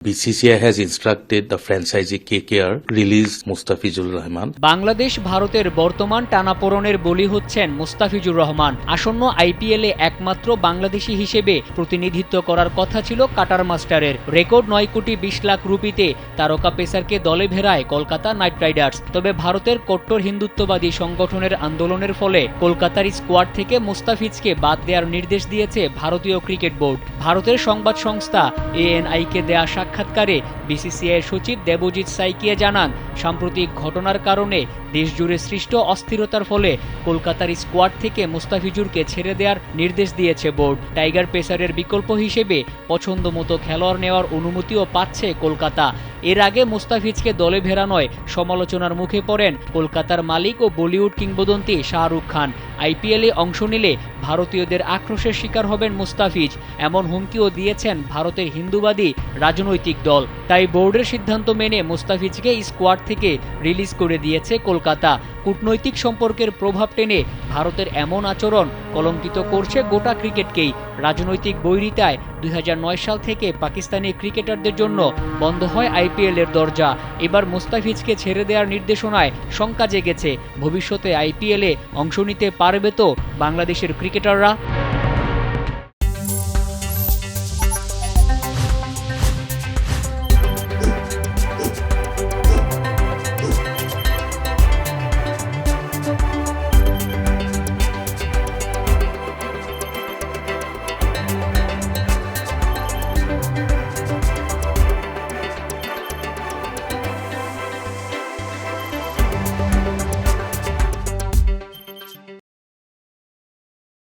BCCI has instructed the franchisee KKR release Mustafizur Rahman. Bangladesh ভারতের বর্তমান টানাপোড়েনের বলি হচ্ছেন মুস্তাফিজুর রহমান। আসন্ন আইপিএলে একমাত্র বাংলাদেশি হিসেবে প্রতিনিধিত্ব করার কথা ছিল কাটার মাস্টারের। রেকর্ড 9 কোটি 20 লাখ রুপিতে তারকা পেসারকে দলে ভেড়ায় কলকাতা নাইট রাইডার্স। তবে ভারতের কট্টর হিন্দুত্ববাদী সংগঠনের আন্দোলনের ফলে কলকাতার স্কোয়াড থেকে মুস্তাফিজকে বাদ দেওয়ার নির্দেশ দিয়েছে ভারতীয় ক্রিকেট বোর্ড। ভারতের সংবাদ সংস্থা ANI-কে দেয়া সাক্ষাৎকারে বিসিসিআইয়ের সচিব দেবজিৎ সাইকিয়া জানান, সাম্প্রতিক ঘটনার কারণে দেশজুড়ে সৃষ্ট অস্থিরতার ফলে কলকাতার স্কোয়াড থেকে মুস্তাফিজুরকে ছেড়ে দেওয়ার নির্দেশ দিয়েছে বোর্ড। টাইগার পেসারের বিকল্প হিসেবে পছন্দমতো খেলোয়াড় নেওয়ার অনুমতিও পাচ্ছে কলকাতা। এর আগে মুস্তাফিজকে দলে ভেড়ানোয় সমালোচনার মুখে পড়েন কলকাতার মালিক ও বলিউড কিংবদন্তি শাহরুখ খান। আইপিএলে অংশ নিলে ভারতীয়দের আক্রোশের শিকার হবেন মুস্তাফিজ, এমন হুমকিও দিয়েছেন ভারতের হিন্দুবাদী রাজনৈতিক দল। তাই বোর্ডের সিদ্ধান্ত মেনে মুস্তাফিজকে স্কোয়াড থেকে রিলিজ করে দিয়েছে কলকাতা। কূটনৈতিক সম্পর্কের প্রভাব টেনে ভারতের এমন আচরণ কলঙ্কিত করছে গোটা ক্রিকেটকেই। রাজনৈতিক বৈরিতায় 2009 সাল থেকে পাকিস্তানি ক্রিকেটারদের জন্য বন্ধ হয় আইপিএলের দরজা। এবার মুস্তাফিজকে ছেড়ে দেওয়ার নির্দেশনায় শঙ্কা জেগেছে, ভবিষ্যতে আইপিএলে অংশ নিতে পারবে তো বাংলাদেশের ক্রিকেটাররা।